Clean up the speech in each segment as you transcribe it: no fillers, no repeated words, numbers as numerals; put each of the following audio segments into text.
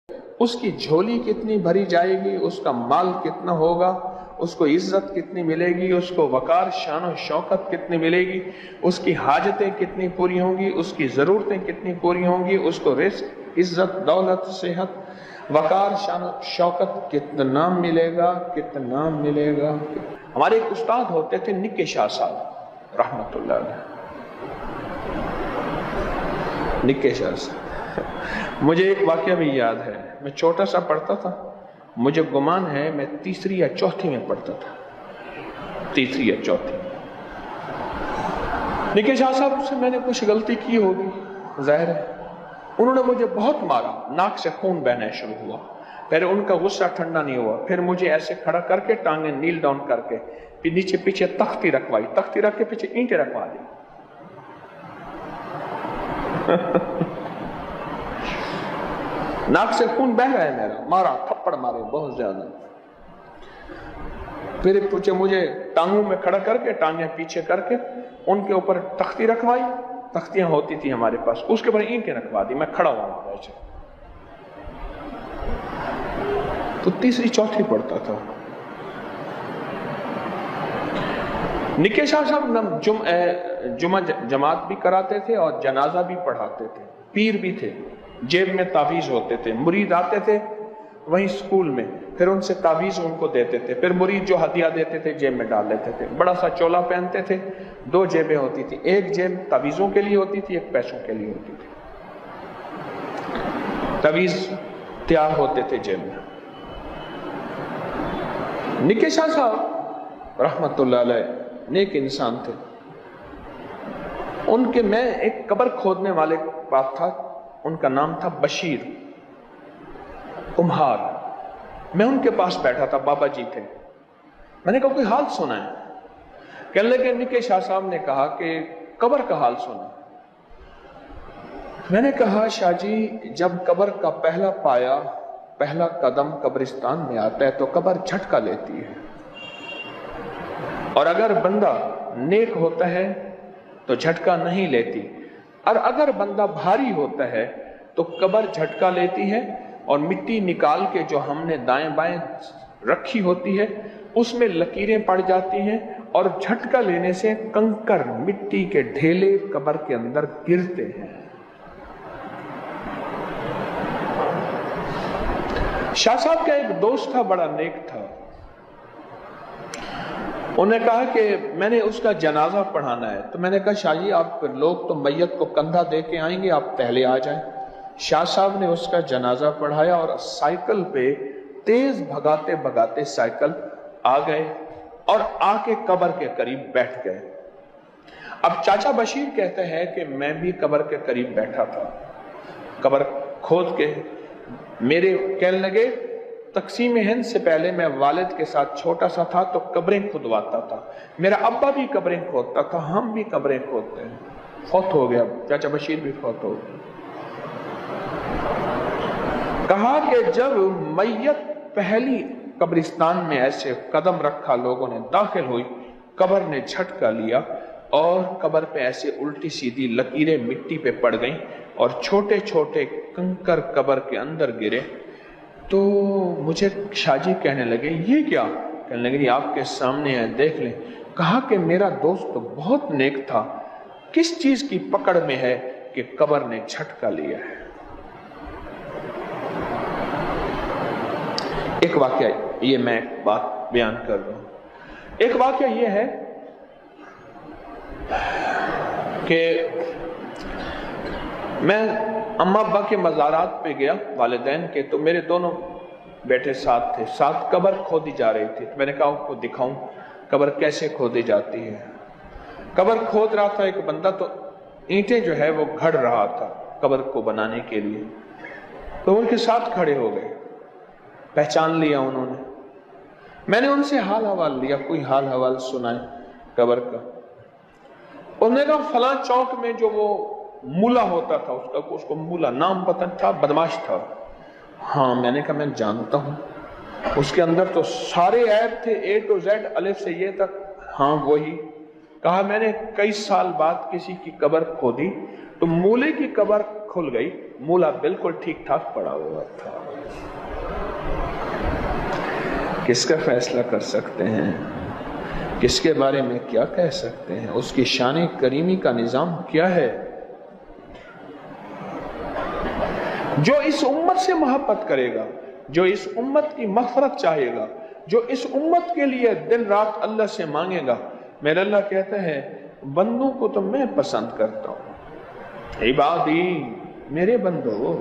उसकी झोली कितनी भरी जाएगी, उसका माल कितना होगा, उसको इज्जत कितनी मिलेगी, उसको वकार शान और शौकत कितनी मिलेगी, उसकी हाजतें कितनी पूरी होंगी, उसकी ज़रूरतें कितनी पूरी होंगी, उसको रिस्क, इज्जत, दौलत, सेहत, वकार शान और शौकत कितना मिलेगा, कितना मिलेगा। हमारे एक उस्ताद होते थे निक्के शाह साहब रहमतुल्लाह अलैह, निक्के शाह साहब। मुझे एक वाक़या भी याद है, मैं छोटा सा पढ़ता था, मुझे गुमान है मैं तीसरी या चौथी में पढ़ता था, तीसरी या चौथी। निक्के शाह साहब से मैंने कुछ गलती की होगी, जाहिर है। उन्होंने मुझे बहुत मारा, नाक से खून बहना शुरू हुआ। पहले उनका गुस्सा ठंडा नहीं हुआ, फिर मुझे ऐसे खड़ा करके टांगे नील डाउन करके फिर नीचे पीछे तख्ती रखवाई, तख्ती रख के पीछे ईंटें रखवा दी। नाक से खून बह रहा है मेरा, मारा, थप्पड़ मारे बहुत ज्यादा। फिर पूछे मुझे टांगों में खड़ा करके, टांगे पीछे करके उनके ऊपर तख्ती रखवाई, तख्तियां होती थी हमारे पास, उसके ऊपर ईंटें रखवा दी, मैं खड़ा हुआ ऐसे। तो तीसरी चौथी पढ़ता था। निक्के शाह साहब जुमा जमात भी कराते थे और जनाजा भी पढ़ाते थे, पीर भी थे, जेब में तावीज होते थे, मुरीद आते थे वहीं स्कूल में, फिर उनसे तावीज उनको देते थे, फिर मुरीद जो हदिया देते थे जेब में डाल लेते थे। बड़ा सा चोला पहनते थे, 2 जेबें होती थी, एक जेब तावीजों के लिए होती थी, एक पैसों के लिए होती थी। तावीज तैयार होते थे जेब में। निक्के शाह साहब रहमतुल्लाह अलैह नेक इंसान थे। उनके मैं एक कब्र खोदने वाले पास था, उनका नाम था बशीर कुम्हार। मैं उनके पास बैठा था, बाबा जी थे। मैंने कहा कोई हाल सुना है? कहने लगे निक्के शाह साहब ने कहा कि कब्र का हाल सुना। मैंने कहा शाह जी, जब कब्र का पहला पाया, पहला कदम कब्रिस्तान में आता है तो कब्र झटका लेती है, और अगर बंदा नेक होता है तो झटका नहीं लेती, और अगर बंदा भारी होता है तो कब्र झटका लेती है और मिट्टी निकाल के जो हमने दाएं बाएं रखी होती है उसमें लकीरें पड़ जाती हैं, और झटका लेने से कंकर मिट्टी के ढेले कब्र के अंदर गिरते हैं। शाह साहब का एक दोस्त था, बड़ा नेक था। उन्होंने कहा कि मैंने उसका जनाजा पढ़ाना है। तो मैंने कहा शाह जी, आप लोग तो मैयत को कंधा दे के आएंगे, आप पहले आ जाएं। शाह साहब ने उसका जनाजा पढ़ाया और साइकिल पे तेज भगाते भगाते साइकिल आ गए और आके कब्र के करीब बैठ गए। अब चाचा बशीर कहते हैं कि मैं भी कब्र के करीब बैठा था, कब्र खोद के। मेरे कहने लगे तकसीम हिंद से पहले मैं वालिद के साथ छोटा सा था तो कब्रें खुदवाता था, मेरा अब्बा भी कब्रें खोदता था, हम भी कब्रें खोदते हैं। फौत हो गया, चाचा बशीर भी फौत हो गया। कहा कि जब मैयत पहली कब्रिस्तान में ऐसे कदम रखा, लोगों ने दाखिल हुई, कब्र ने झटका लिया और कब्र पे ऐसे उल्टी सीधी लकीरें मिट्टी पे पड़ गईं और छोटे छोटे कंकर कब्र के अंदर गिरे। तो मुझे शाहजी कहने लगे ये क्या? कहने लगे आपके सामने है, देख लें। कहा कि मेरा दोस्त तो बहुत नेक था, किस चीज की पकड़ में है कि कब्र ने झटका लिया है। एक वाकया, ये मैं बात बयान कर रहा हूं। एक वाकया ये है कि मैं अम्मा अब्बा के मज़ारात पे गया वालिदैन के, तो मेरे दोनों बेटे साथ थे, साथ कब्र खोदी जा रही थी। मैंने कहा आपको दिखाऊं कब्र कैसे खोदी जाती है। कब्र खोद रहा था एक बंदा, तो ईंटें जो है वो घड़ रहा था कब्र को बनाने के लिए, तो उनके साथ खड़े हो गए, पहचान लिया उन्होंने। मैंने उनसे हाल हवाल लिया, कोई हाल हवाल सुनाए कब्र का। उन्होंने कहा फलां चौक में जो वो मूला होता था, उसको मूला नाम पता था, बदमाश था। हाँ, मैंने कहा मैं जानता हूं, उसके अंदर तो सारे ऐब थे, A to Z, अलिफ से ये तक। हाँ वही। कहा मैंने कई साल बाद किसी की कब्र खोदी तो मूले की कब्र खुल गई, मूला बिल्कुल ठीक ठाक पड़ा हुआ था। کس کا فیصلہ کر سکتے ہیں؟ کس کے بارے میں کیا کہہ سکتے ہیں؟ اس کی شان کریمی کا نظام کیا ہے؟ جو اس امت سے محبت کرے گا، جو اس امت کی مغفرت چاہے گا، جو اس امت کے لیے دن رات اللہ سے مانگے گا، میرے اللہ کہتے ہیں بندوں کو تو میں پسند کرتا ہوں، عبادی میرے بندو،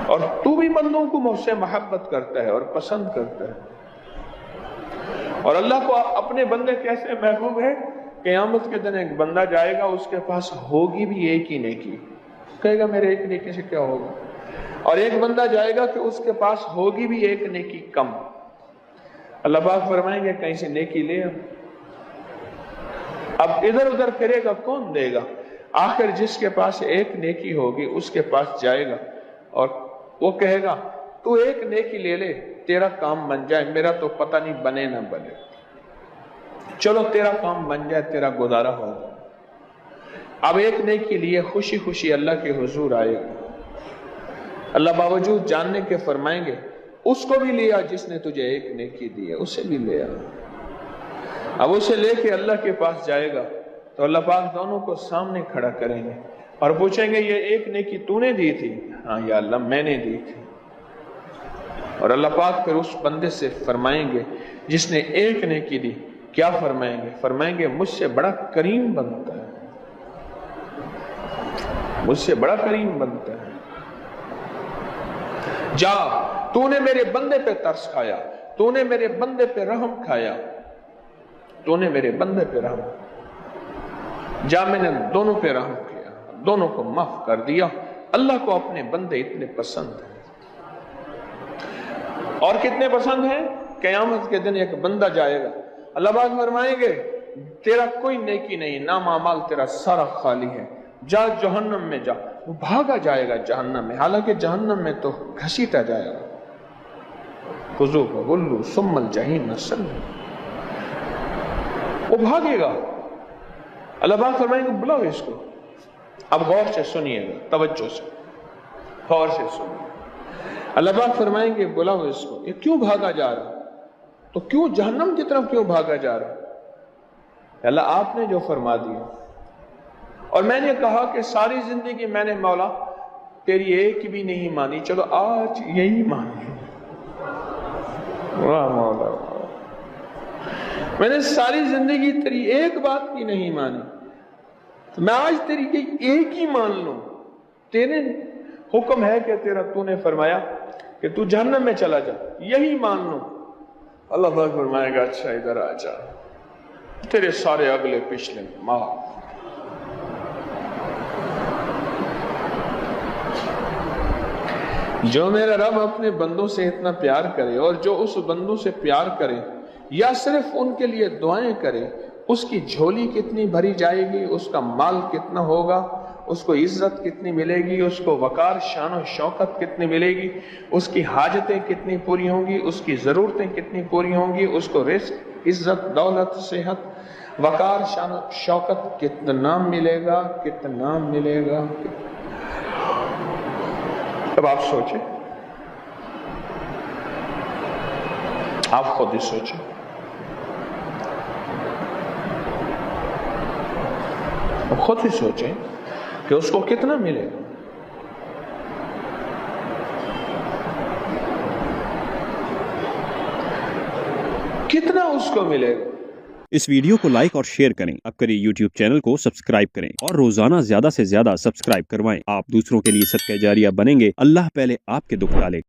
اور تو بھی بندوں کو مجھ سے محبت کرتا ہے اور پسند کرتا ہے۔ اور اللہ کو اپنے بندے کیسے محبوب ہے؟ قیامت کے دن ایک بندہ جائے گا، اس کے پاس ہوگی بھی ایک ہی نیکی، کہے گا میرے ایک نیکی سے کیا ہوگا، اور ایک بندہ جائے گا کہ اس کے پاس ہوگی بھی ایک نیکی کم، اللہ پاک فرمائیں گے کہیں سے نیکی لے، اب ادھر ادھر پھرے گا کون دے گا؟ آخر جس کے پاس ایک نیکی ہوگی اس کے پاس جائے گا اور وہ کہے گا تو ایک نیکی لے لے، تیرا کام بن جائے، میرا تو پتہ نہیں بنے نہ بنے، چلو تیرا کام بن جائے، تیرا گزارا ہوگا۔ اب ایک نیکی لیے خوشی خوشی اللہ کے حضور آئے گا، اللہ باوجود جاننے کے فرمائیں گے اس کو بھی لیا جس نے تجھے ایک نیکی دی ہے، اسے بھی لیا۔ اب اسے لے کے اللہ کے پاس جائے گا تو اللہ پاک دونوں کو سامنے کھڑا کریں گے اور پوچھیں گے یہ ایک نیکی تو نے دی تھی؟ ہاں یا اللہ میں نے دی تھی۔ اور اللہ پاک پھر اس بندے سے فرمائیں گے جس نے ایک نیکی دی، کیا فرمائیں گے؟ فرمائیں گے مجھ سے بڑا کریم بنتا ہے، مجھ سے بڑا کریم بنتا ہے، جا تو نے میرے بندے پہ ترس کھایا، تو نے میرے بندے پہ رحم کھایا، تو نے میرے بندے پہ رحم، جا میں نے دونوں پہ رحم کیا، دونوں کو معاف کر دیا۔ اللہ کو اپنے بندے اتنے پسند ہیں، اور کتنے پسند ہیں؟ قیامت کے دن ایک بندہ جائے گا، اللہ پاک فرمائیں گے تیرا کوئی نیکی نہیں، نام اعمال تیرا سارا خالی ہے، جا جہنم میں جا۔ وہ بھاگا جائے گا جہنم میں، حالانکہ جہنم میں تو گھسیٹا جائے گا، خذوہ فغلوہ ثم الجحیم صلوہ، وہ بھاگے گا۔ اللہ پاک فرمائیں گے بلاؤ اس کو۔ اب غور سے سنیے گا، توجہ سے غور سے سنیے، اللہ پاک فرمائیں گے بلاؤ اس کو، یہ کیوں بھاگا جا رہا؟ تو کیوں جہنم کی طرف کیوں بھاگا جا رہا؟ اللہ آپ نے جو فرما دیا، اور میں نے کہا کہ ساری زندگی میں نے مولا تیری ایک بھی نہیں مانی، چلو آج یہی مانی، واہ مولا، میں نے ساری زندگی تیری ایک بات کی نہیں مانی، تو میں آج تیری ایک ہی مان لوں۔ تیرے حکم ہے کہ تو نے فرمایا کہ تو جہنم میں چلا جا، یہی مان لوں۔ اللہ پاک فرمائے گا اچھا ادھر آ جا، تیرے سارے اگلے پچھلے معاف۔ جو میرا رب اپنے بندوں سے اتنا پیار کرے اور جو اس بندوں سے پیار کرے یا صرف ان کے لیے دعائیں کرے، اس کی جھولی کتنی بھری جائے گی، اس کا مال کتنا ہوگا، اس کو عزت کتنی ملے گی، اس کو وقار شان و شوکت کتنی ملے گی، اس کی حاجتیں کتنی پوری ہوں گی، اس کی ضرورتیں کتنی پوری ہوں گی، اس کو رزق، عزت، دولت، صحت، وقار شان و شوکت کتنا ملے گا، کتنا ملے گا۔ اب آپ سوچیں، آپ خود ہی سوچیں، خود ہی سوچیں کہ اس کو کتنا ملے گا۔ کتنا اس کو ملے گا۔ اس ویڈیو کو لائک اور شیئر کریں، اب کریے یوٹیوب چینل کو سبسکرائب کریں اور روزانہ زیادہ سے زیادہ سبسکرائب کروائیں۔ آپ دوسروں کے لیے صدقہ جاریہ بنیں گے، اللہ پہلے آپ کے دکھ ڈالے۔